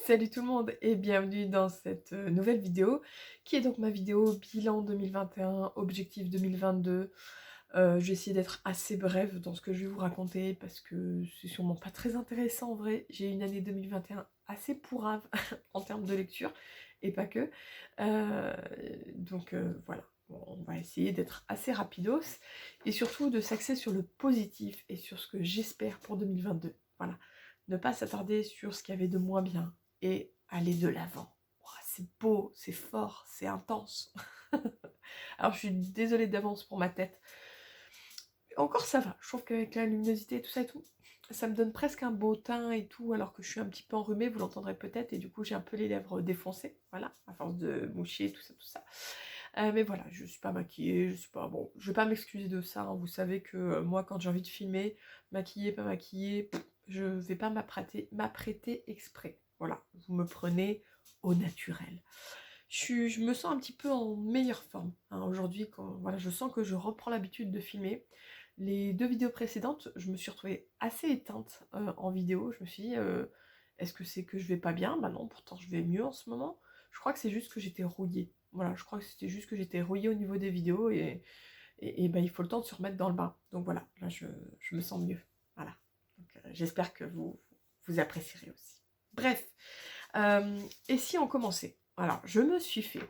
Salut tout le monde et bienvenue dans cette nouvelle vidéo qui est donc ma vidéo bilan 2021, objectif 2022. Je vais essayer d'être assez brève dans ce que je vais vous raconter parce que c'est sûrement pas très intéressant en vrai. J'ai eu une année 2021 assez pourrave en termes de lecture et pas que. Euh, donc voilà, bon, on va essayer d'être assez rapidos et surtout de s'axer sur le positif et sur ce que j'espère pour 2022. Voilà, ne pas s'attarder sur ce qu'il y avait de moins bien et aller de l'avant. Ouah, c'est beau, c'est fort, c'est intense. Alors je suis désolée d'avance pour ma tête. Encore ça va, je trouve qu'avec la luminosité et tout ça et tout, ça me donne presque un beau teint et tout, alors que je suis un petit peu enrhumée, vous l'entendrez peut-être, et du coup j'ai un peu les lèvres défoncées, voilà, à force de moucher, tout ça, tout ça. Mais voilà, je suis pas maquillée, je suis pas... Bon, je vais pas m'excuser de ça, hein. Vous savez que moi quand j'ai envie de filmer, maquillée, pas maquillée, je vais pas m'apprêter exprès. Voilà, vous me prenez au naturel. Je me sens un petit peu en meilleure forme hein, aujourd'hui, quand voilà, je sens que je reprends l'habitude de filmer. Les deux vidéos précédentes, je me suis retrouvée assez éteinte en vidéo. Je me suis dit, est-ce que c'est que je vais pas bien? Bah non, pourtant je vais mieux en ce moment. Je crois que c'est juste que j'étais rouillée. Voilà, je crois que c'était juste que j'étais rouillée au niveau des vidéos et bah, il faut le temps de se remettre dans le bain. Donc voilà, là je me sens mieux. Voilà. Donc, j'espère que vous apprécierez aussi. Bref, et si on commençait? Alors, je me suis fait,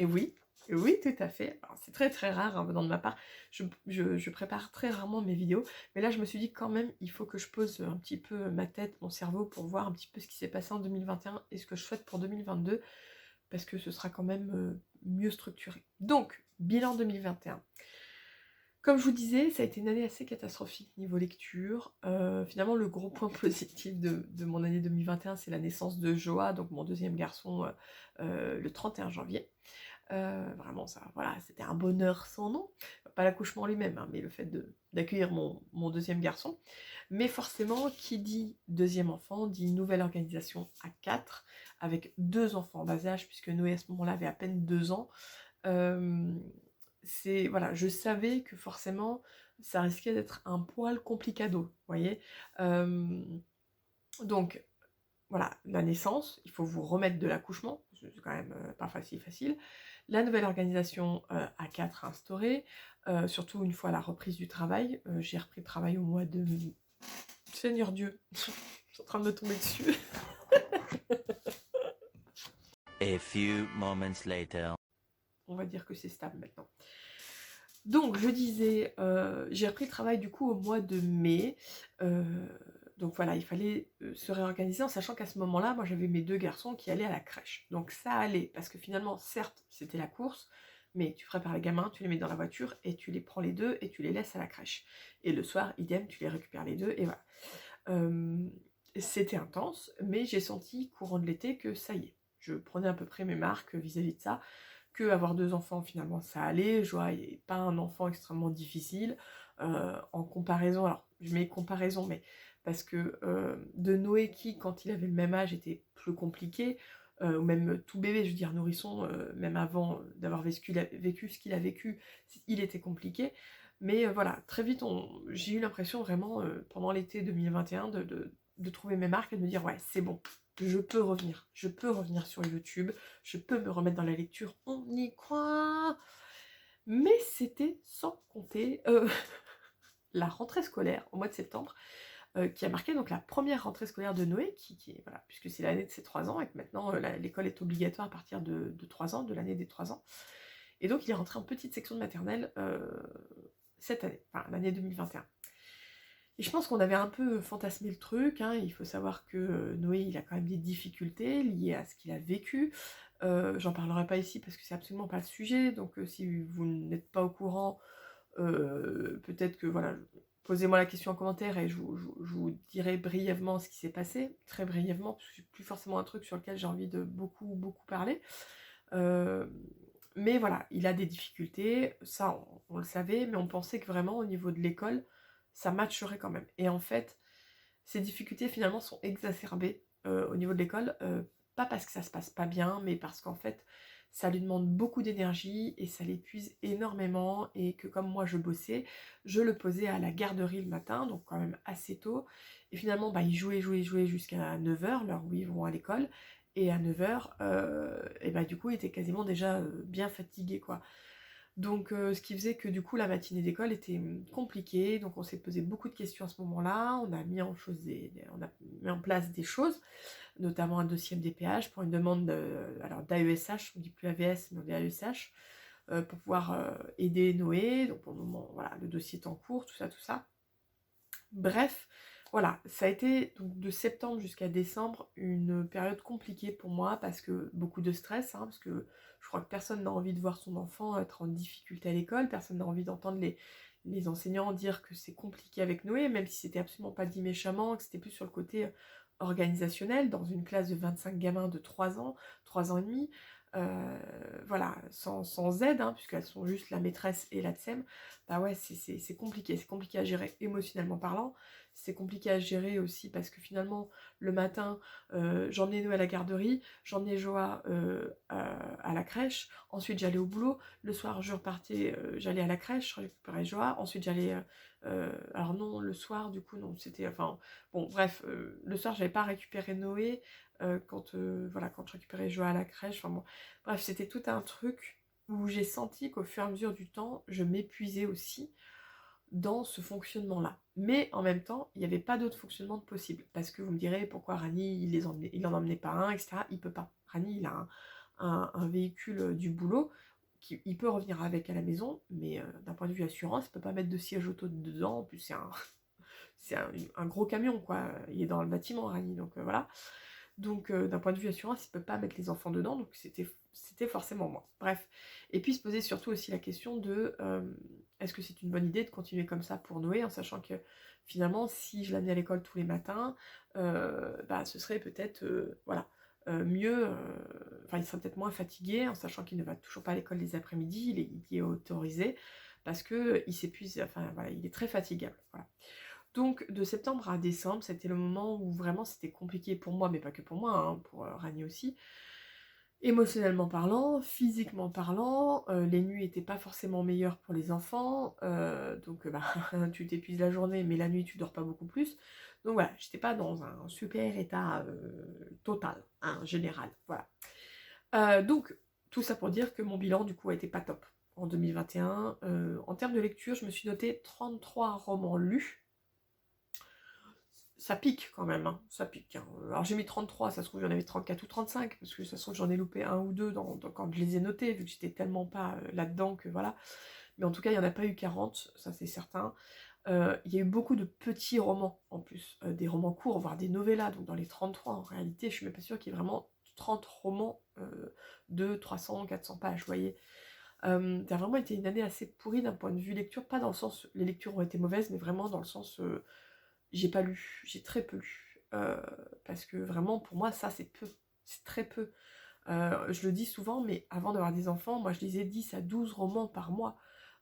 et oui, tout à fait. Alors, c'est très très rare hein, venant de ma part. Je prépare très rarement mes vidéos, mais là je me suis dit quand même, il faut que je pose un petit peu ma tête, mon cerveau pour voir un petit peu ce qui s'est passé en 2021 et ce que je souhaite pour 2022, parce que ce sera quand même mieux structuré. Donc, bilan 2021. Comme je vous disais, ça a été une année assez catastrophique niveau lecture. Finalement, le gros point positif de mon année 2021, c'est la naissance de Joa, donc mon deuxième garçon, le 31 janvier. Vraiment, ça, voilà, c'était un bonheur sans nom. Pas l'accouchement lui-même, hein, mais le fait d'accueillir mon deuxième garçon. Mais forcément, qui dit deuxième enfant, dit nouvelle organisation à 4, avec 2 enfants en bas âge, puisque Noé à ce moment-là avait à peine 2 ans. Voilà, je savais que forcément ça risquait d'être un poil complicado, vous voyez. Donc voilà, la naissance, il faut vous remettre de l'accouchement, c'est quand même pas facile. La nouvelle organisation à 4 instaurée, surtout une fois la reprise du travail. J'ai repris le travail au mois de... Seigneur Dieu, je suis en train de me tomber dessus. A few moments later. On va dire que c'est stable maintenant. Donc, je disais, j'ai repris le travail du coup au mois de mai. Donc voilà, il fallait se réorganiser en sachant qu'à ce moment-là, moi j'avais mes 2 garçons qui allaient à la crèche. Donc ça allait, parce que finalement, certes, c'était la course, mais tu prépares les gamins, tu les mets dans la voiture et tu les prends les 2 et tu les laisses à la crèche. Et le soir, idem, tu les récupères les 2 et voilà. C'était intense, mais j'ai senti courant de l'été que ça y est. Je prenais à peu près mes marques vis-à-vis de ça, que avoir 2 enfants finalement ça allait. Joie n'est pas un enfant extrêmement difficile en comparaison, alors je mets comparaison mais parce que de Noé qui quand il avait le même âge était plus compliqué, ou même tout bébé, je veux dire nourrisson, même avant d'avoir vécu ce qu'il a vécu, il était compliqué. Mais voilà, très vite j'ai eu l'impression vraiment pendant l'été 2021 de trouver mes marques et de me dire ouais c'est bon, je peux revenir sur YouTube, je peux me remettre dans la lecture, on y croit. Mais c'était sans compter la rentrée scolaire au mois de septembre, qui a marqué donc la première rentrée scolaire de Noé, voilà, puisque c'est l'année de ses 3 ans, et que maintenant l'école est obligatoire à partir de 3 ans, de l'année des 3 ans. Et donc il est rentré en petite section de maternelle cette année, enfin l'année 2021. Et je pense qu'on avait un peu fantasmé le truc, hein. Il faut savoir que Noé, il a quand même des difficultés liées à ce qu'il a vécu. J'en parlerai pas ici parce que c'est absolument pas le sujet, donc si vous n'êtes pas au courant, peut-être que voilà, posez-moi la question en commentaire et je vous dirai brièvement ce qui s'est passé, très brièvement, parce que c'est plus forcément un truc sur lequel j'ai envie de beaucoup parler. Mais voilà, il a des difficultés, ça on le savait, mais on pensait que vraiment au niveau de l'école, ça matcherait quand même. Et en fait, ces difficultés finalement sont exacerbées au niveau de l'école, pas parce que ça se passe pas bien, mais parce qu'en fait, ça lui demande beaucoup d'énergie et ça l'épuise énormément, et que comme moi je bossais, je le posais à la garderie le matin, donc quand même assez tôt, et finalement bah, il jouait jusqu'à 9 h, l'heure où ils vont à l'école, et à 9 h, et bah du coup il était quasiment déjà bien fatigué quoi. Donc ce qui faisait que du coup la matinée d'école était compliquée, donc on s'est posé beaucoup de questions à ce moment-là, on a mis en place des choses, notamment un dossier MDPH pour une demande alors d'AESH, on dit plus AVS mais on dit AESH, pour pouvoir aider Noé, donc pour le moment voilà, le dossier est en cours, tout ça, tout ça. Bref, voilà, ça a été donc de septembre jusqu'à décembre une période compliquée pour moi, parce que beaucoup de stress, hein, parce que je crois que personne n'a envie de voir son enfant être en difficulté à l'école, personne n'a envie d'entendre les enseignants dire que c'est compliqué avec Noé, même si c'était absolument pas dit méchamment, que c'était plus sur le côté organisationnel, dans une classe de 25 gamins de 3 ans et demi, voilà, sans aide, hein, puisqu'elles sont juste la maîtresse et la TSEM, bah ouais, c'est compliqué à gérer émotionnellement parlant, c'est compliqué à gérer aussi parce que finalement, le matin, j'emmenais Noé à la garderie, j'emmenais Joa à la crèche, ensuite j'allais au boulot, le soir je repartais, j'allais à la crèche, je récupérais Joa, ensuite j'allais, alors non, le soir du coup non, c'était, enfin, bon bref, le soir j'avais pas récupéré Noé, voilà, quand je récupérais Joa à la crèche, enfin bon, bref, c'était tout un truc où j'ai senti qu'au fur et à mesure du temps, je m'épuisais aussi dans ce fonctionnement-là. Mais en même temps, il n'y avait pas d'autre fonctionnement de possible. Parce que vous me direz, pourquoi Rani, il en emmenait pas un, etc. Il peut pas. Rani, il a un véhicule du boulot, il peut revenir avec à la maison, mais d'un point de vue assurance, il peut pas mettre de siège auto dedans. En plus, c'est un gros camion, quoi. Il est dans le bâtiment, Rani, donc voilà. Donc d'un point de vue assurance, il peut pas mettre les enfants dedans, donc c'était forcément moi. Bref. Et puis se poser surtout aussi la question de est-ce que c'est une bonne idée de continuer comme ça pour Noé, en sachant que finalement, si je l'amenais à l'école tous les matins, bah, ce serait peut-être voilà, mieux, enfin il serait peut-être moins fatigué, en sachant qu'il ne va toujours pas à l'école les après-midi, il est autorisé, parce que il s'épuise, enfin voilà, il est très fatigable. Voilà. Donc de septembre à décembre, c'était le moment où vraiment c'était compliqué pour moi, mais pas que pour moi, hein, pour Rani aussi. Émotionnellement parlant, physiquement parlant, les nuits étaient pas forcément meilleures pour les enfants, donc bah, tu t'épuises la journée, mais la nuit tu dors pas beaucoup plus. Donc voilà, j'étais pas dans un super état total, hein, général, voilà. Donc tout ça pour dire que mon bilan du coup a été pas top en 2021. En termes de lecture, je me suis noté 33 romans lus. Ça pique quand même, hein, ça pique. Hein. Alors j'ai mis 33, ça se trouve j'en avais 34 ou 35, parce que ça se trouve j'en ai loupé un ou deux quand je les ai notés, vu que j'étais tellement pas là-dedans que voilà. Mais en tout cas, il n'y en a pas eu 40, ça c'est certain. Il y a eu beaucoup de petits romans en plus, des romans courts, voire des novellas, donc dans les 33 en réalité, je suis même pas sûre qu'il y ait vraiment 30 romans de 300, 400 pages, vous voyez. Ça a vraiment été une année assez pourrie d'un point de vue lecture, pas dans le sens les lectures ont été mauvaises, mais vraiment dans le sens j'ai pas lu, j'ai très peu lu. Parce que vraiment, pour moi, ça, c'est peu. C'est très peu. Je le dis souvent, mais avant d'avoir des enfants, moi, je lisais 10 à 12 romans par mois.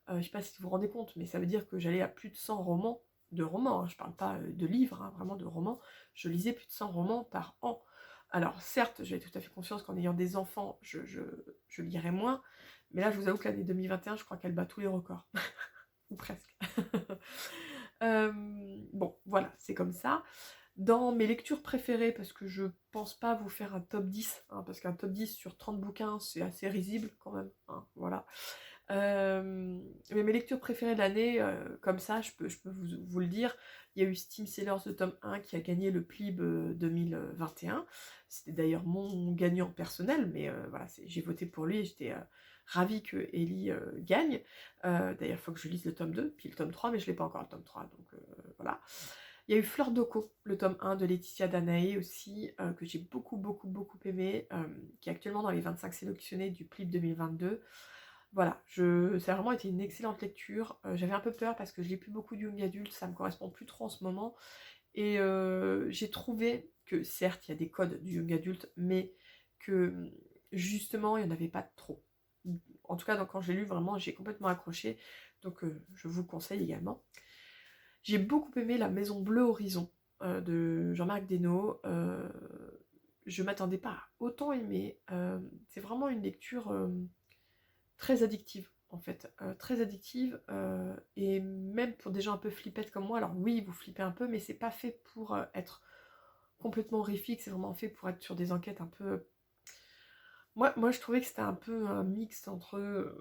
Je sais pas si vous vous rendez compte, mais ça veut dire que j'allais à plus de 100 romans, hein, je parle pas de livres, hein, vraiment de romans. Je lisais plus de 100 romans par an. Alors, certes, j'avais tout à fait conscience qu'en ayant des enfants, je lirais moins, mais là, je vous avoue que l'année 2021, je crois qu'elle bat tous les records. Ou presque. Bon, voilà, c'est comme ça. Dans mes lectures préférées, parce que je pense pas vous faire un top 10, hein, parce qu'un top 10 sur 30 bouquins, c'est assez risible quand même, hein, voilà. Mais mes lectures préférées de l'année, comme ça, je peux vous le dire, il y a eu Steam Sellers de tome 1 qui a gagné le PLIB 2021. C'était d'ailleurs mon gagnant personnel, mais voilà, j'ai voté pour lui et j'étais ravie que Ellie gagne. D'ailleurs, il faut que je lise le tome 2, puis le tome 3, mais je l'ai pas encore le tome 3, donc voilà. Il y a eu Fleur d'Oko, le tome 1 de Laetitia Danae aussi, que j'ai beaucoup aimé, qui est actuellement dans les 25 sélectionnés du PLIB 2022. Voilà, ça a vraiment été une excellente lecture. J'avais un peu peur parce que je lis plus beaucoup de young adulte, ça me correspond plus trop en ce moment. Et j'ai trouvé que certes, il y a des codes du young adulte, mais que justement, il n'y en avait pas trop. En tout cas, donc, quand j'ai lu, vraiment, j'ai complètement accroché. Donc je vous le conseille également. J'ai beaucoup aimé La Maison Bleue Horizon de Jean-Marc Desnaux. je m'attendais pas à autant aimer. C'est vraiment une lecture très addictive, en fait. Très addictive, et même pour des gens un peu flippettes comme moi. Alors oui, vous flippez un peu, mais c'est pas fait pour être complètement horrifique, c'est vraiment fait pour être sur des enquêtes un peu... Moi je trouvais que c'était un peu un mix entre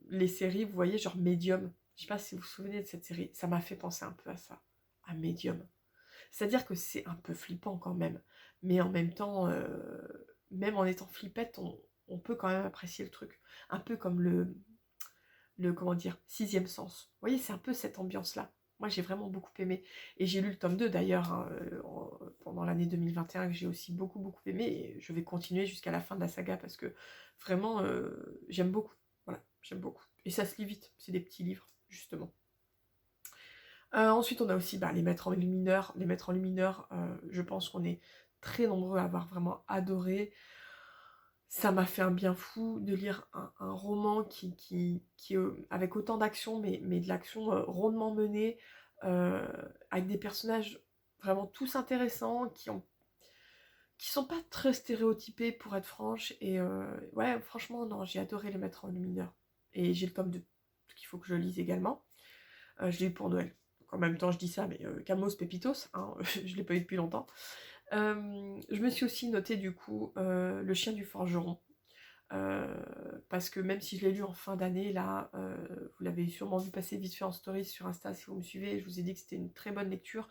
les séries, vous voyez, genre Medium. Je sais pas si vous vous souvenez de cette série, ça m'a fait penser un peu à ça, à Medium. C'est-à-dire que c'est un peu flippant quand même, mais en même temps, même en étant flippette, on peut quand même apprécier le truc. Un peu comme comment dire, Sixième Sens. Vous voyez, c'est un peu cette ambiance-là. Moi, j'ai vraiment beaucoup aimé. Et j'ai lu le tome 2 d'ailleurs, hein, pendant l'année 2021, que j'ai aussi beaucoup aimé. Et je vais continuer jusqu'à la fin de la saga parce que vraiment, j'aime beaucoup. Voilà, j'aime beaucoup. Et ça se lit vite, c'est des petits livres, justement. Ensuite, on a aussi les maîtres en lumineur. Les maîtres en lumineur, je pense qu'on est très nombreux à avoir vraiment adoré. Ça m'a fait un bien fou de lire un roman qui avec autant d'action, mais de l'action rondement menée, avec des personnages vraiment tous intéressants, qui sont pas très stéréotypés pour être franche. Et ouais, franchement, non, j'ai adoré les maîtres en lumineur. Et j'ai le tome 2 qu'il faut que je lise également. Je l'ai eu pour Noël. Donc, en même temps, je dis ça, mais Camos Pépitos, hein, je l'ai pas eu depuis longtemps. Je me suis aussi noté du coup Le chien du forgeron. Parce que même si je l'ai lu en fin d'année, là, vous l'avez sûrement vu passer vite fait en stories sur Insta si vous me suivez, je vous ai dit que c'était une très bonne lecture.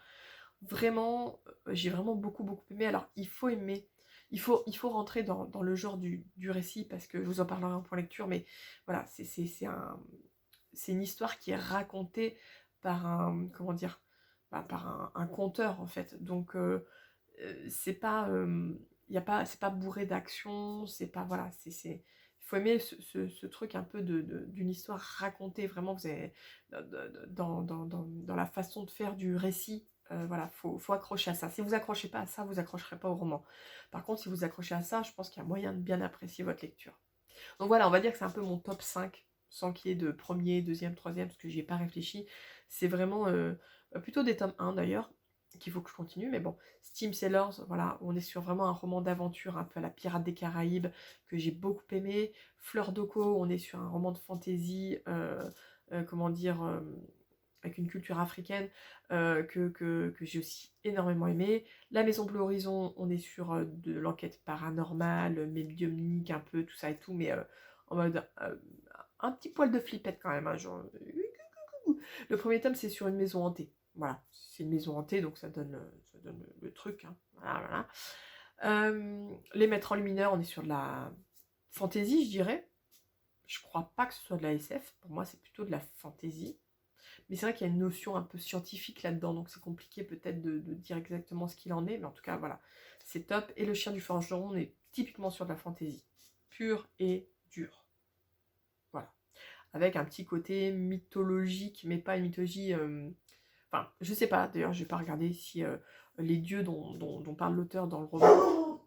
Vraiment, j'ai vraiment beaucoup aimé. Alors, il faut aimer, il faut rentrer dans le genre du récit, parce que je vous en parlerai en point lecture, mais voilà, c'est une histoire qui est racontée par un, comment dire, par un conteur, en fait. Donc, c'est pas... c'est pas bourré d'action, c'est pas... Voilà, il faut aimer ce truc un peu d'une histoire racontée, vraiment, vous avez, dans la façon de faire du récit. Voilà, faut accrocher à ça. Si vous accrochez pas à ça, vous accrocherez pas au roman. Par contre, si vous accrochez à ça, je pense qu'il y a moyen de bien apprécier votre lecture. Donc voilà, on va dire que c'est un peu mon top 5, sans qu'il y ait de premier, deuxième, troisième, parce que j'y ai pas réfléchi. C'est vraiment plutôt des tomes 1 d'ailleurs, qu'il faut que je continue, mais bon. Steam Sailors, voilà, on est sur vraiment un roman d'aventure, un peu à la Pirate des Caraïbes, que j'ai beaucoup aimé. Fleur d'Oko, on est sur un roman de fantasy, comment dire... avec une culture africaine, que j'ai aussi énormément aimé. La Maison Bleu Horizon, on est sur de l'enquête paranormale, médiumnique, un peu, tout ça et tout, mais en mode un petit poil de flippette quand même. Hein, genre... Le premier tome, c'est sur une maison hantée. Voilà, c'est une maison hantée, donc ça donne le truc. Hein. Voilà. Les Maîtres en lumineur, on est sur de la fantasy, je dirais. Je crois pas que ce soit de la SF. Pour moi, c'est plutôt de la fantasy. Mais c'est vrai qu'il y a une notion un peu scientifique là-dedans, donc c'est compliqué peut-être de dire exactement ce qu'il en est, mais en tout cas, voilà, c'est top. Et le chien du forgeron, on est typiquement sur de la fantaisie, pure et dure. Voilà. Avec un petit côté mythologique, mais pas une mythologie... Enfin, je sais pas, d'ailleurs, je vais pas regarder si les dieux dont parle l'auteur dans le roman...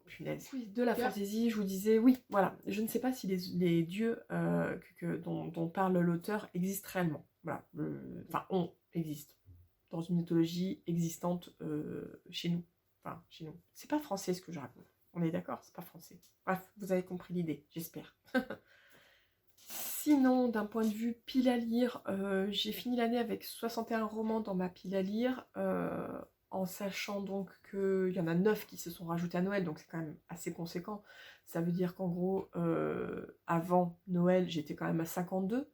Punaise. Oui, de la fantaisie, je vous disais, oui, voilà. Je ne sais pas si les dieux dont parle l'auteur existent réellement. Voilà. Enfin, existe dans une mythologie existante chez nous. Enfin, chez nous. C'est pas français ce que je raconte. On est d'accord, c'est pas français. Bref, vous avez compris l'idée, j'espère. Sinon, d'un point de vue pile à lire, j'ai fini l'année avec 61 romans dans ma pile à lire, en sachant donc qu'il y en a 9 qui se sont rajoutés à Noël, donc c'est quand même assez conséquent. Ça veut dire qu'en gros, avant Noël, j'étais quand même à 52.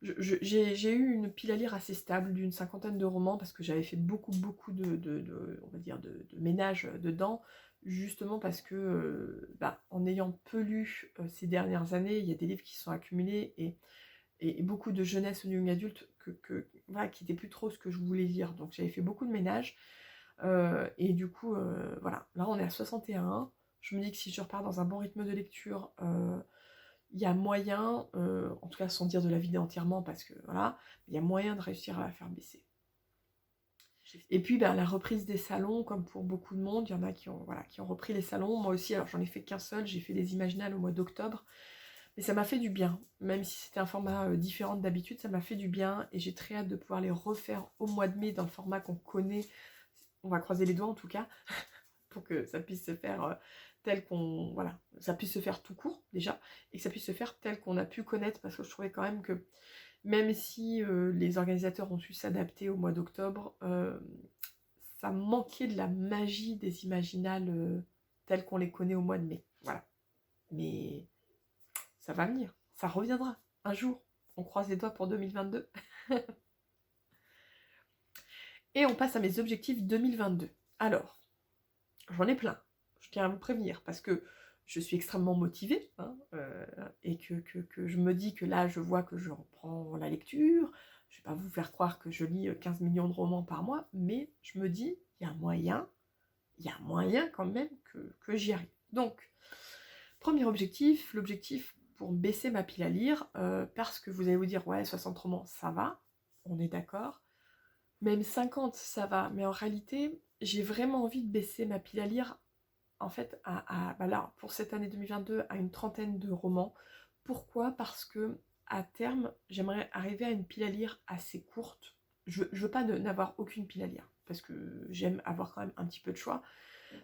J'ai eu une pile à lire assez stable d'une 50aine de romans, parce que j'avais fait beaucoup on va dire de ménage dedans, justement parce que en ayant peu lu ces dernières années, il y a des livres qui se sont accumulés, et beaucoup de jeunesse au young adulte voilà, qui n'étaient plus trop ce que je voulais lire, donc j'avais fait beaucoup de ménage, et du coup voilà, là on est à 61. Je me dis que si je repars dans un bon rythme de lecture, il y a moyen, en tout cas sans dire de la vider entièrement, parce que voilà, il y a moyen de réussir à la faire baisser. Et puis la reprise des salons, comme pour beaucoup de monde, il y en a qui ont repris les salons. Moi aussi, alors j'en ai fait qu'un seul, j'ai fait les Imaginales au mois d'octobre, mais ça m'a fait du bien, même si c'était un format différent d'habitude, ça m'a fait du bien, et j'ai très hâte de pouvoir les refaire au mois de mai dans le format qu'on connaît. On va croiser les doigts en tout cas, pour que ça puisse se faire tel qu'on... Voilà, ça puisse se faire tout court, déjà, et que ça puisse se faire tel qu'on a pu connaître, parce que je trouvais quand même que, même si les organisateurs ont su s'adapter au mois d'octobre, ça manquait de la magie des Imaginales telles qu'on les connaît au mois de mai. Voilà. Mais ça va venir, ça reviendra un jour. On croise les doigts pour 2022. Et on passe à mes objectifs 2022. Alors, j'en ai plein, je tiens à vous prévenir, parce que je suis extrêmement motivée, hein, et que je me dis que là, je vois que je reprends la lecture. Je ne vais pas vous faire croire que je lis 15 millions de romans par mois, mais je me dis, il y a moyen quand même que j'y arrive. Donc, premier objectif, l'objectif pour baisser ma pile à lire, parce que vous allez vous dire, ouais, 60 romans, ça va, on est d'accord. Même 50, ça va, mais en réalité, j'ai vraiment envie de baisser ma pile à lire, en fait, bah là, pour cette année 2022, à une trentaine de romans. Pourquoi? Parce que, à terme, j'aimerais arriver à une pile à lire assez courte. Je veux pas n'avoir aucune pile à lire, parce que j'aime avoir quand même un petit peu de choix.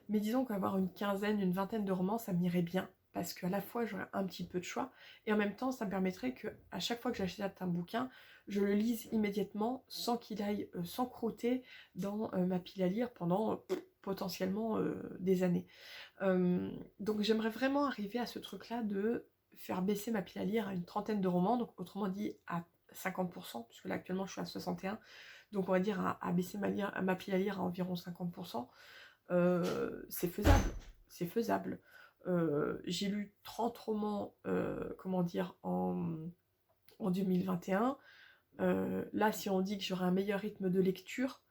Mais disons qu'avoir une quinzaine, une vingtaine de romans, ça m'irait bien, parce qu'à la fois j'aurais un petit peu de choix, et en même temps ça me permettrait que à chaque fois que j'achète un bouquin, je le lise immédiatement sans qu'il aille s'encrouter dans ma pile à lire pendant potentiellement des années. Donc j'aimerais vraiment arriver à ce truc-là de faire baisser ma pile à lire à une trentaine de romans, donc autrement dit à 50%, puisque là actuellement je suis à 61, donc on va dire à baisser ma pile à lire à environ 50%. C'est faisable, c'est faisable. J'ai lu 30 romans, comment dire, en 2021. Là, si on dit que j'aurai un meilleur rythme de lecture,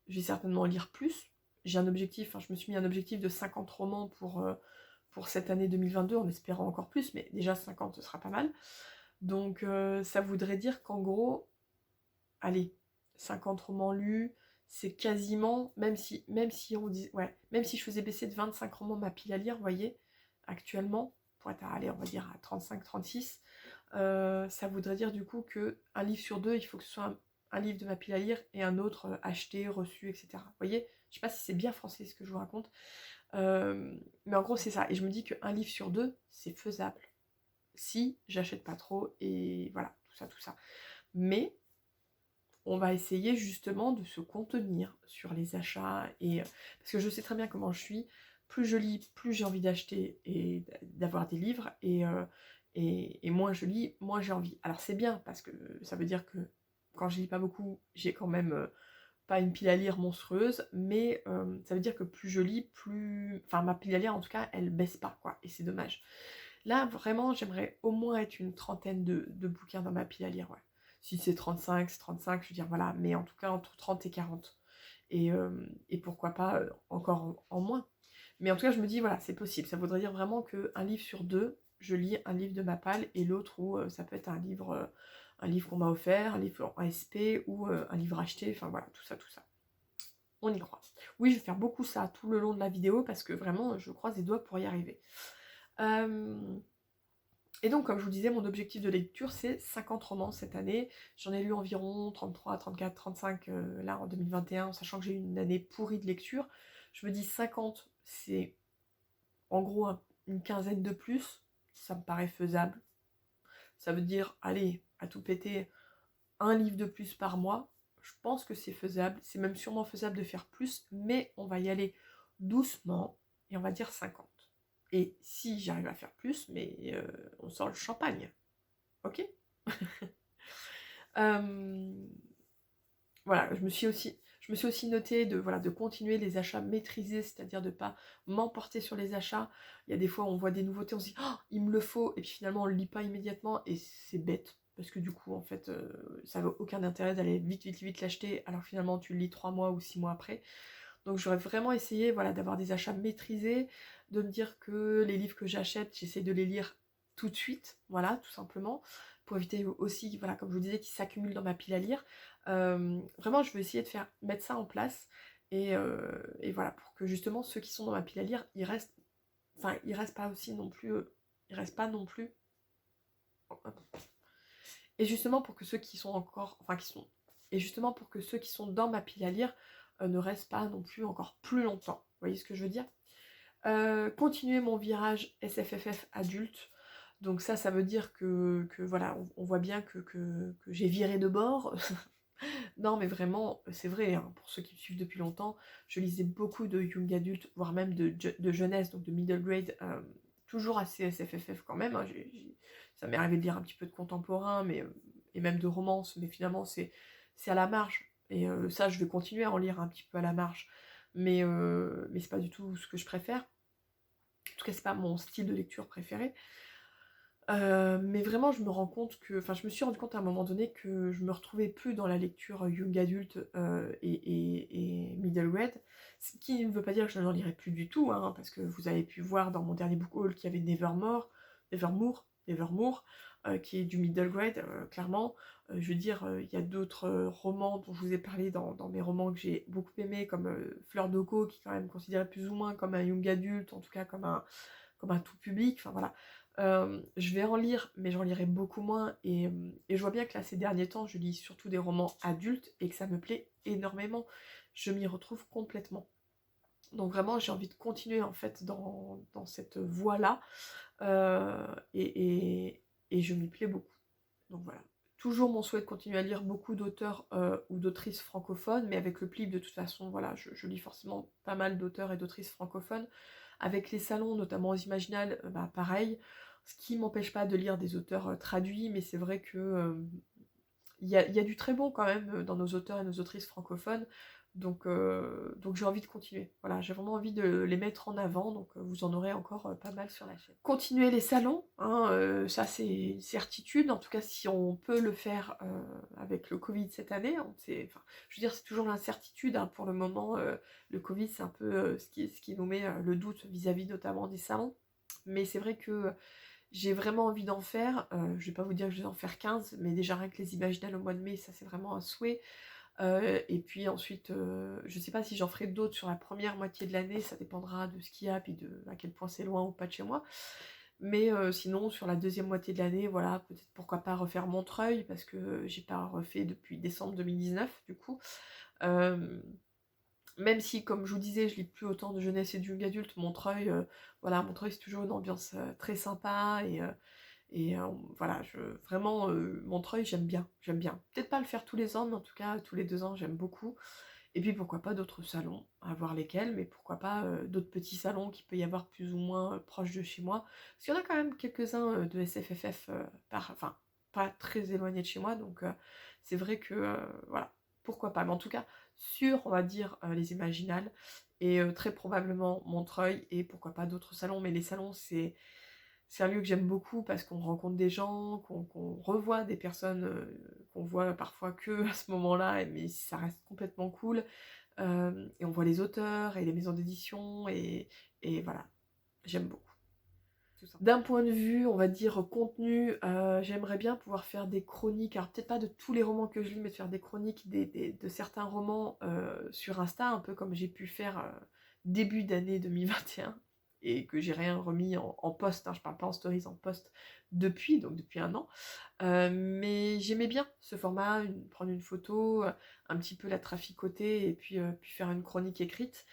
je vais certainement en lire plus. J'ai un objectif, je me suis mis un objectif de 50 romans pour cette année 2022, en espérant encore plus, mais déjà 50, ce sera pas mal. Donc ça voudrait dire qu'en gros, allez, 50 romans lus, c'est quasiment, même si on dit, ouais, même si je faisais baisser de 25 romans ma pile à lire, vous voyez, actuellement, pour être, allez, on va dire à 35-36, ça voudrait dire du coup que un livre sur deux, il faut que ce soit un livre de ma pile à lire et un autre acheté, reçu, etc. Vous voyez, je sais pas si c'est bien français ce que je vous raconte, mais en gros c'est ça, et je me dis qu'un livre sur deux, c'est faisable, si j'achète pas trop, et voilà, tout ça. Mais on va essayer justement de se contenir sur les achats, et parce que je sais très bien comment je suis, plus je lis, plus j'ai envie d'acheter et d'avoir des livres, et moins je lis, moins j'ai envie. Alors c'est bien, parce que ça veut dire que quand je lis pas beaucoup, j'ai quand même pas une pile à lire monstrueuse, mais ça veut dire que plus je lis, plus... Enfin, ma pile à lire, en tout cas, elle baisse pas, quoi, et c'est dommage. Là, vraiment, j'aimerais au moins être une trentaine de bouquins dans ma pile à lire, ouais. Si c'est 35, c'est 35, je veux dire, voilà, mais en tout cas, entre 30 et 40. Et pourquoi pas encore en moins. Mais en tout cas, je me dis, voilà, c'est possible. Ça voudrait dire vraiment qu'un livre sur deux, je lis un livre de ma palle, et l'autre où ça peut être un livre qu'on m'a offert, un livre en SP, ou un livre acheté, enfin voilà, tout ça. On y croit. Oui, je vais faire beaucoup ça tout le long de la vidéo, parce que vraiment, je croise les doigts pour y arriver. Et donc, comme je vous disais, mon objectif de lecture, c'est 50 romans cette année. J'en ai lu environ 33, 34, 35 là en 2021, sachant que j'ai eu une année pourrie de lecture. Je me dis 50, c'est en gros une quinzaine de plus. Ça me paraît faisable. Ça veut dire, allez, à tout péter, un livre de plus par mois. Je pense que c'est faisable. C'est même sûrement faisable de faire plus, mais on va y aller doucement, et on va dire 50. Et si j'arrive à faire plus, mais on sort le champagne. Ok. Voilà, je me suis aussi notée de continuer les achats maîtrisés, c'est-à-dire de ne pas m'emporter sur les achats. Il y a des fois, on voit des nouveautés, on se dit « Oh, il me le faut !» et puis finalement, on ne le lit pas immédiatement, et c'est bête, parce que du coup, en fait, ça n'a aucun intérêt d'aller vite l'acheter, alors que finalement, tu le lis 3 mois ou 6 mois après. Donc j'aurais vraiment essayé, voilà, d'avoir des achats maîtrisés, de me dire que les livres que j'achète, j'essaie de les lire tout de suite, voilà, tout simplement, pour éviter aussi, voilà, comme je vous disais, qu'ils s'accumulent dans ma pile à lire. Vraiment, je veux essayer de mettre ça en place, et voilà, pour que justement ceux qui sont dans ma pile à lire, ils restent pas aussi non plus, ils restent pas non plus. Et justement pour que ceux qui sont encore, et justement pour que ceux qui sont dans ma pile à lire ne restent pas non plus encore plus longtemps. voyez ce que je veux dire? Continuer mon virage SFFF adulte. Donc ça veut dire que voilà, on voit bien que j'ai viré de bord. Non, mais vraiment, c'est vrai, hein, pour ceux qui me suivent depuis longtemps, je lisais beaucoup de young adult, voire même de jeunesse, donc de middle grade, toujours assez SFFF quand même, hein, ça m'est arrivé de lire un petit peu de contemporain, mais, et même de romance, mais finalement c'est à la marge. Et ça, je vais continuer à en lire un petit peu à la marge. Mais c'est pas du tout ce que je préfère. En tout cas, c'est pas mon style de lecture préféré. Mais vraiment, je me rends compte que, enfin, je me suis rendu compte à un moment donné que je me retrouvais plus dans la lecture young adulte et middle grade, ce qui ne veut pas dire que je n'en lirai plus du tout, hein, parce que vous avez pu voir dans mon dernier book haul qu'il y avait Nevermore, qui est du middle grade, clairement. Je veux dire, il y a d'autres romans dont je vous ai parlé dans mes romans que j'ai beaucoup aimés, comme Fleur de Go, qui est quand même considéré plus ou moins comme un young adulte, en tout cas comme un tout public, enfin voilà. Je vais en lire, mais j'en lirai beaucoup moins, et je vois bien que là, ces derniers temps, je lis surtout des romans adultes, et que ça me plaît énormément. Je m'y retrouve complètement. Donc vraiment, j'ai envie de continuer, en fait, dans cette voie-là, et je m'y plais beaucoup. Donc voilà. Toujours mon souhait de continuer à lire beaucoup d'auteurs ou d'autrices francophones, mais avec le PLIB, de toute façon, voilà, je lis forcément pas mal d'auteurs et d'autrices francophones. Avec les salons, notamment aux Imaginales, bah, pareil. Ce qui m'empêche pas de lire des auteurs traduits, mais c'est vrai que il y a du très bon quand même dans nos auteurs et nos autrices francophones. Donc j'ai envie de continuer. Voilà, j'ai vraiment envie de les mettre en avant, donc vous en aurez encore pas mal sur la chaîne. Continuer les salons, hein, ça c'est une certitude, en tout cas si on peut le faire avec le Covid cette année. Enfin, je veux dire, c'est toujours l'incertitude, hein, pour le moment. Le Covid, c'est un peu ce qui nous met le doute vis-à-vis notamment des salons. Mais c'est vrai que j'ai vraiment envie d'en faire. Je vais pas vous dire que je vais en faire 15, mais déjà rien que les Imaginales au mois de mai, ça c'est vraiment un souhait. Et puis ensuite, je sais pas si j'en ferai d'autres sur la première moitié de l'année, ça dépendra de ce qu'il y a, puis de à quel point c'est loin ou pas de chez moi. Mais sinon, sur la deuxième moitié de l'année, voilà, peut-être pourquoi pas refaire Montreuil, parce que j'ai pas refait depuis décembre 2019, du coup. Euh, Même si, comme je vous disais, je lis plus autant de jeunesse et de young adulte, Montreuil, voilà, Montreuil c'est toujours une ambiance très sympa, et voilà, vraiment, Montreuil, j'aime bien, j'aime bien. Peut-être pas le faire tous les ans, mais en tout cas, tous les 2 ans, j'aime beaucoup. Et puis, pourquoi pas d'autres salons, à voir lesquels, mais pourquoi pas d'autres petits salons qu'il peut y avoir plus ou moins proches de chez moi. Parce qu'il y en a quand même quelques-uns de SFFF, enfin, pas très éloignés de chez moi, donc c'est vrai que, voilà, pourquoi pas. Mais en tout cas, sur, on va dire, les Imaginales, et très probablement Montreuil, et pourquoi pas d'autres salons. Mais les salons, c'est un lieu que j'aime beaucoup parce qu'on rencontre des gens, qu'on revoit des personnes qu'on voit parfois que à ce moment-là, mais ça reste complètement cool. Et on voit les auteurs et les maisons d'édition, et voilà, j'aime beaucoup. D'un point de vue, on va dire, contenu, j'aimerais bien pouvoir faire des chroniques, alors peut-être pas de tous les romans que je lis, mais de faire des chroniques de certains romans sur Insta, un peu comme j'ai pu faire début d'année 2021, et que j'ai rien remis en post, hein, je parle pas en stories, en post depuis, donc depuis 1 an. Mais j'aimais bien ce format, prendre une photo, un petit peu la traficoter, et puis faire une chronique écrite.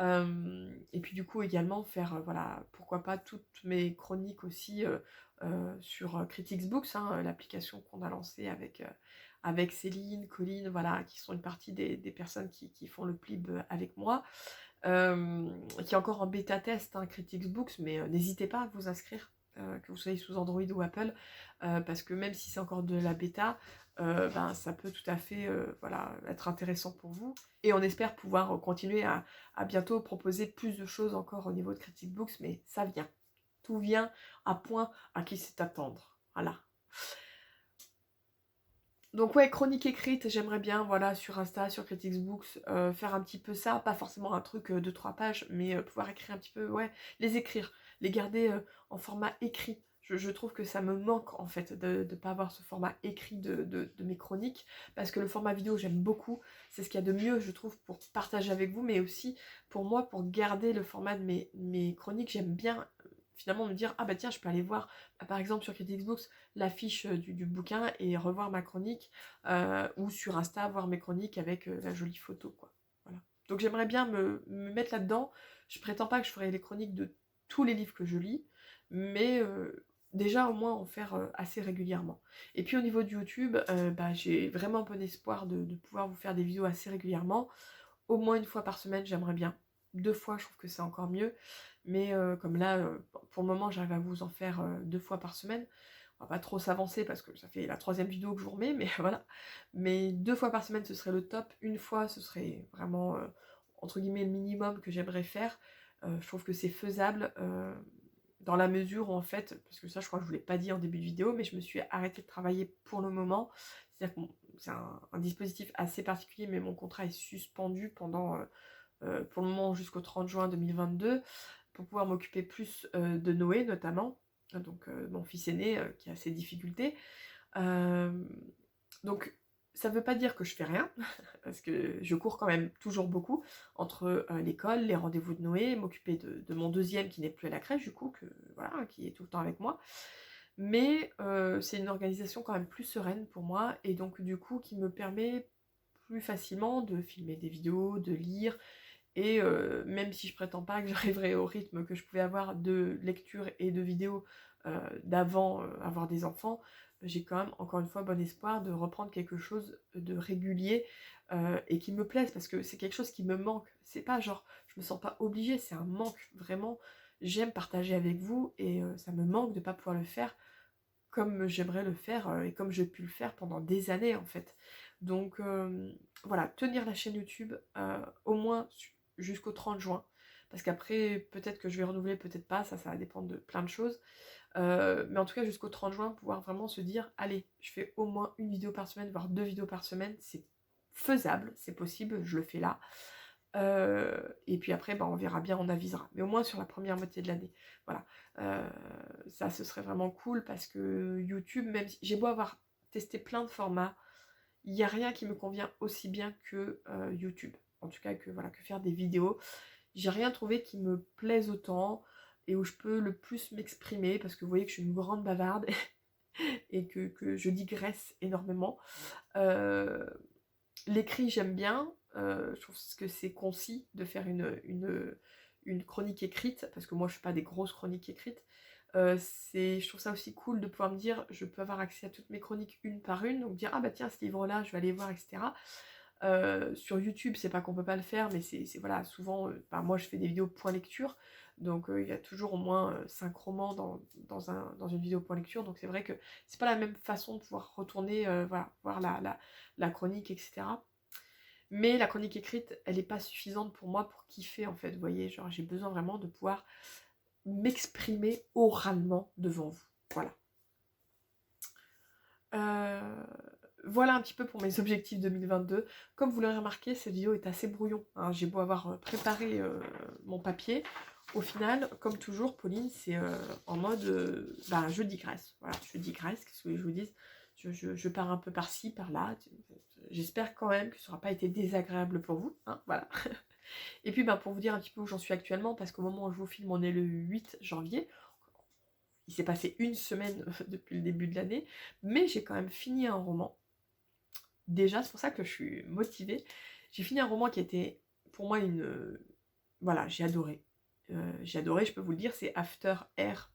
Et puis du coup également faire, voilà, pourquoi pas toutes mes chroniques aussi sur Critics Books, hein, l'application qu'on a lancée avec Céline, Colline, voilà, qui sont une partie des personnes qui font le PLIB avec moi, qui est encore en bêta test, hein, Critics Books, mais n'hésitez pas à vous inscrire, que vous soyez sous Android ou Apple, parce que même si c'est encore de la bêta, ben, ça peut tout à fait voilà, être intéressant pour vous. Et on espère pouvoir continuer à bientôt proposer plus de choses encore au niveau de Critic Books, mais ça vient. Tout vient à point à qui sait attendre. Voilà. Donc ouais, chronique écrite, j'aimerais bien, voilà, sur Insta, sur Critics Books, faire un petit peu ça, pas forcément un truc de 3 pages, mais pouvoir écrire un petit peu, ouais, les écrire, les garder en format écrit. Je trouve que ça me manque, en fait, de ne pas avoir ce format écrit de mes chroniques, parce que le format vidéo, j'aime beaucoup, c'est ce qu'il y a de mieux, je trouve, pour partager avec vous, mais aussi, pour moi, pour garder le format de mes chroniques, j'aime bien, finalement, me dire, ah bah tiens, je peux aller voir, par exemple, sur Critics Books, l'affiche du bouquin et revoir ma chronique, ou sur Insta voir mes chroniques avec la jolie photo, quoi. Voilà. Donc j'aimerais bien me mettre là-dedans. Je prétends pas que je ferai les chroniques de tous les livres que je lis, mais déjà au moins en faire assez régulièrement. Et puis au niveau de YouTube, j'ai vraiment bon espoir de pouvoir vous faire des vidéos assez régulièrement. Au moins une fois par semaine, j'aimerais bien. 2 fois, je trouve que c'est encore mieux. Mais comme là, pour le moment, j'arrive à vous en faire 2 fois par semaine. On va pas trop s'avancer parce que ça fait la 3e vidéo que je vous remets, mais voilà. Mais 2 fois par semaine, ce serait le top. Une fois, ce serait vraiment, entre guillemets, le minimum que j'aimerais faire. Je trouve que c'est faisable dans la mesure où, en fait, parce que ça, je crois que je vous l'ai pas dit en début de vidéo, mais je me suis arrêtée de travailler pour le moment. C'est-à-dire que c'est un dispositif assez particulier, mais mon contrat est suspendu pendant, pour le moment, jusqu'au 30 juin 2022, pour pouvoir m'occuper plus de Noé, notamment, donc mon fils aîné qui a ses difficultés. Donc, ça veut pas dire que je fais rien, parce que je cours quand même toujours beaucoup, entre l'école, les rendez-vous de Noé, m'occuper de mon deuxième qui n'est plus à la crèche, du coup, voilà, qui est tout le temps avec moi. Mais c'est une organisation quand même plus sereine pour moi, et donc du coup qui me permet plus facilement de filmer des vidéos, de lire, et même si je prétends pas que j'arriverai au rythme que je pouvais avoir de lecture et de vidéos d'avant avoir des enfants, j'ai quand même encore une fois bon espoir de reprendre quelque chose de régulier et qui me plaise, parce que c'est quelque chose qui me manque. C'est pas genre, je me sens pas obligée, c'est un manque, vraiment. J'aime partager avec vous et ça me manque de pas pouvoir le faire comme j'aimerais le faire et comme j'ai pu le faire pendant des années en fait. Donc voilà, tenir la chaîne YouTube au moins jusqu'au 30 juin. Parce qu'après, peut-être que je vais renouveler, peut-être pas, ça va dépendre de plein de choses. Mais en tout cas, jusqu'au 30 juin, pouvoir vraiment se dire, allez, je fais au moins une vidéo par semaine, voire 2 vidéos par semaine, c'est faisable, c'est possible, je le fais là. Et puis après, on verra bien, on avisera. Mais au moins sur la première moitié de l'année. Voilà. Ça, ce serait vraiment cool parce que YouTube, même si j'ai beau avoir testé plein de formats, il n'y a rien qui me convient aussi bien que YouTube. En tout cas, voilà, que faire des vidéos. J'ai rien trouvé qui me plaise autant et où je peux le plus m'exprimer, parce que vous voyez que je suis une grande bavarde et que je digresse énormément. L'écrit, j'aime bien. Je trouve que c'est concis de faire une chronique écrite, parce que moi je fais pas des grosses chroniques écrites. Je trouve ça aussi cool de pouvoir me dire, je peux avoir accès à toutes mes chroniques une par une, donc dire ah bah tiens, ce livre-là, je vais aller voir, etc. Sur YouTube, c'est pas qu'on peut pas le faire, mais c'est voilà, souvent, moi je fais des vidéos point lecture, donc il y a toujours au moins 5 romans dans une vidéo point lecture, donc c'est vrai que c'est pas la même façon de pouvoir retourner, voilà, voir la chronique, etc. Mais la chronique écrite, elle est pas suffisante pour moi pour kiffer en fait, vous voyez, genre j'ai besoin vraiment de pouvoir m'exprimer oralement devant vous, voilà. Voilà un petit peu pour mes objectifs 2022. Comme vous l'aurez remarqué, cette vidéo est assez brouillon, hein. J'ai beau avoir préparé mon papier, au final, comme toujours, Pauline, c'est en mode je digresse. Voilà, je digresse, qu'est-ce que je vous dis, je pars un peu par-ci, par-là. J'espère quand même que ça n'aura pas été désagréable pour vous, hein, voilà. Et puis pour vous dire un petit peu où j'en suis actuellement, parce qu'au moment où je vous filme, on est le 8 janvier. Il s'est passé une semaine depuis le début de l'année, mais j'ai quand même fini un roman. Déjà, c'est pour ça que je suis motivée. J'ai fini un roman qui était pour moi voilà, j'ai adoré. Je peux vous le dire, c'est After Air.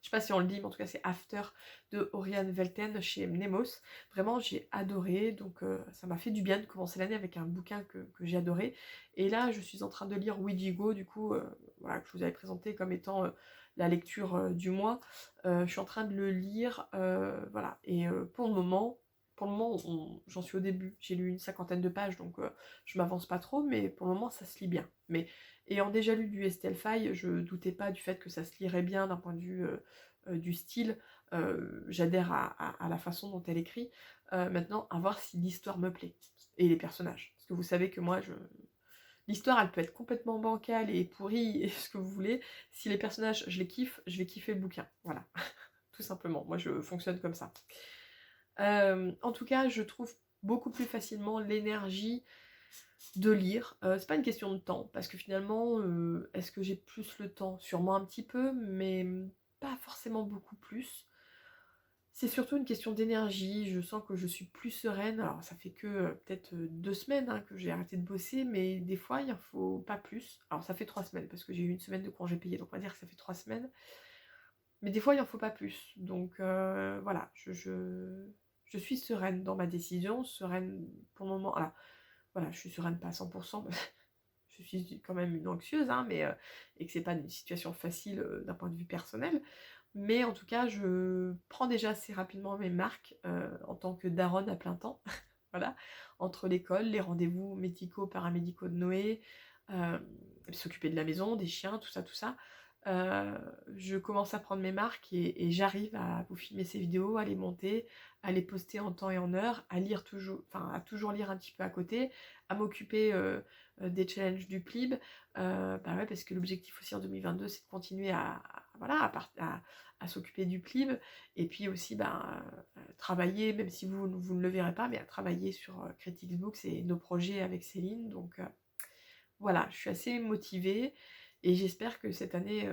Je sais pas si on le dit, mais en tout cas c'est After de Oriane Velten chez Mnemos. Vraiment, j'ai adoré, donc ça m'a fait du bien de commencer l'année avec un bouquin que j'ai adoré. Et là, je suis en train de lire Ouijigo, du coup, voilà, que je vous avais présenté comme étant la lecture du mois. Je suis en train de le lire, voilà. Et pour le moment, j'en suis au début. J'ai lu une 50aine de pages, donc je m'avance pas trop, mais pour le moment, ça se lit bien. Mais ayant déjà lu du Estelle Faye, je doutais pas du fait que ça se lirait bien d'un point de vue du style. J'adhère à la façon dont elle écrit. Maintenant, à voir si l'histoire me plaît. Et les personnages. Parce que vous savez que moi, l'histoire, elle peut être complètement bancale et pourrie, et ce que vous voulez. Si les personnages, je les kiffe, je vais kiffer le bouquin. Voilà. Tout simplement. Moi, je fonctionne comme ça. En tout cas, je trouve beaucoup plus facilement l'énergie de lire. C'est pas une question de temps, parce que finalement, est-ce que j'ai plus le temps? Sûrement un petit peu, mais pas forcément beaucoup plus. C'est surtout une question d'énergie, je sens que je suis plus sereine. Alors ça fait que peut-être 2 semaines hein, que j'ai arrêté de bosser, mais des fois il en faut pas plus. Alors ça fait 3 semaines, parce que j'ai eu une semaine de congé payé, donc on va dire que ça fait 3 semaines. Mais des fois il en faut pas plus. Donc voilà, je suis sereine dans ma décision, sereine pour le moment. Alors voilà, je suis sereine pas à 100%, je suis quand même une anxieuse, hein, mais, et que c'est pas une situation facile d'un point de vue personnel. Mais en tout cas, je prends déjà assez rapidement mes marques en tant que daronne à plein temps. Voilà, entre l'école, les rendez-vous médicaux, paramédicaux de Noé, euh, s'occuper de la maison, des chiens, tout ça, tout ça. Euh, je commence à prendre mes marques et j'arrive à vous filmer ces vidéos, à les monter, à les poster en temps et en heure, à lire toujours, enfin à toujours lire un petit peu à côté, à m'occuper des challenges du PLIB, bah ouais, parce que l'objectif aussi en 2022 c'est de continuer voilà, à s'occuper du PLIB et puis aussi travailler, même si vous ne le verrez pas, mais à travailler sur Critics Books et nos projets avec Céline. Donc voilà, je suis assez motivée et j'espère que cette année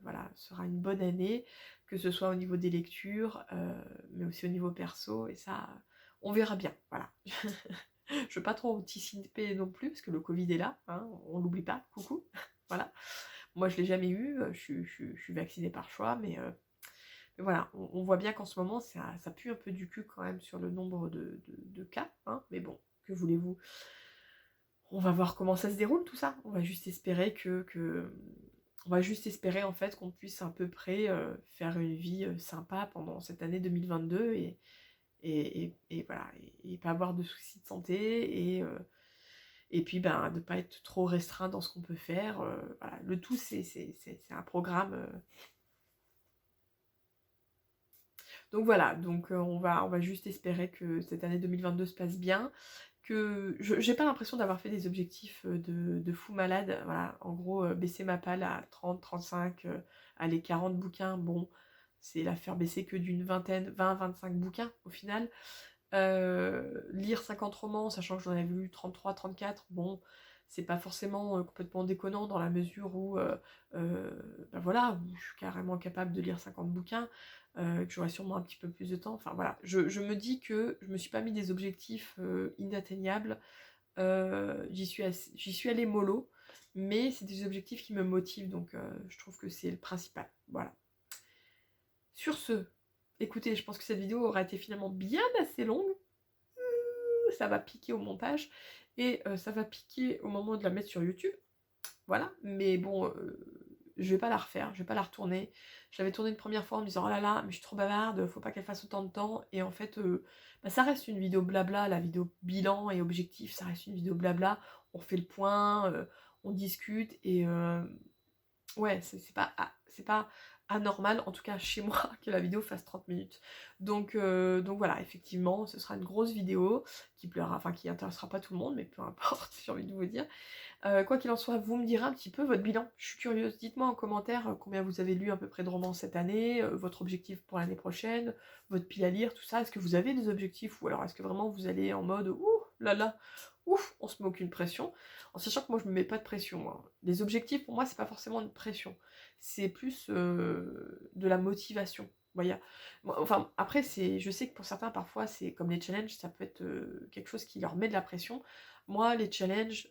voilà, sera une bonne année, que ce soit au niveau des lectures, mais aussi au niveau perso, et ça, on verra bien, voilà. Je veux pas trop anticiper non plus, parce que le Covid est là, hein, on l'oublie pas, coucou, voilà. Moi je l'ai jamais eu, je suis vaccinée par choix, mais voilà, on voit bien qu'en ce moment ça pue un peu du cul quand même sur le nombre de cas, hein, mais bon, que voulez-vous, on va voir comment ça se déroule tout ça. On va juste espérer on va juste espérer en fait qu'on puisse à peu près faire une vie sympa pendant cette année 2022 et voilà, et pas avoir de soucis de santé et puis ben de pas être trop restreint dans ce qu'on peut faire. Voilà. Le tout c'est un programme. Donc voilà, donc on va juste espérer que cette année 2022 se passe bien, que j'ai pas l'impression d'avoir fait des objectifs de fou malade. Voilà, en gros, baisser ma palle à 30, 35, allez, 40 bouquins, bon, c'est la faire baisser que d'une vingtaine, 20, 25 bouquins au final. Lire 50 romans, sachant que j'en avais lu 33, 34, bon, c'est pas forcément complètement déconnant dans la mesure où, voilà, où je suis carrément capable de lire 50 bouquins, que j'aurai sûrement un petit peu plus de temps. Enfin voilà, je me dis que je me suis pas mis des objectifs inatteignables, j'y suis allée mollo, mais c'est des objectifs qui me motivent, donc je trouve que c'est le principal. Voilà. Sur ce, écoutez, je pense que cette vidéo aura été finalement bien assez longue. Ça va piquer au montage et ça va piquer au moment de la mettre sur YouTube. Voilà, mais bon, je vais pas la refaire, je vais pas la retourner. Je l'avais tournée une première fois en me disant oh là là, mais je suis trop bavarde, faut pas qu'elle fasse autant de temps. Et en fait, ça reste une vidéo blabla, la vidéo bilan et objectif, ça reste une vidéo blabla. On fait le point, on discute et ouais, c'est pas anormal, en tout cas chez moi, que la vidéo fasse 30 minutes. Donc voilà, effectivement, ce sera une grosse vidéo qui plaira, enfin qui intéressera pas tout le monde, mais peu importe, j'ai envie de vous dire. Quoi qu'il en soit, vous me direz un petit peu votre bilan. Je suis curieuse, dites-moi en commentaire combien vous avez lu à peu près de romans cette année, votre objectif pour l'année prochaine, votre pile à lire, tout ça. Est-ce que vous avez des objectifs ou alors est-ce que vraiment vous allez en mode ouh là là, ouf, on se met aucune pression, en sachant que moi je me mets pas de pression, hein. Les objectifs pour moi c'est pas forcément une pression, c'est plus de la motivation. Voyez. Enfin après je sais que pour certains parfois c'est comme les challenges, ça peut être quelque chose qui leur met de la pression. Moi les challenges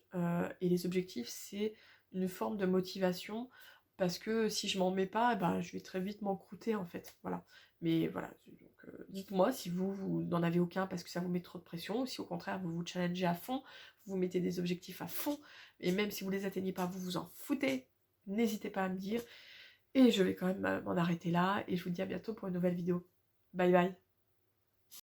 et les objectifs c'est une forme de motivation parce que si je m'en mets pas, je vais très vite m'encrouter en fait. Voilà. Mais voilà, donc dites-moi si vous n'en avez aucun parce que ça vous met trop de pression, ou si au contraire vous vous challengez à fond, vous mettez des objectifs à fond, et même si vous les atteignez pas, vous vous en foutez, n'hésitez pas à me dire, et je vais quand même m'en arrêter là, et je vous dis à bientôt pour une nouvelle vidéo. Bye bye.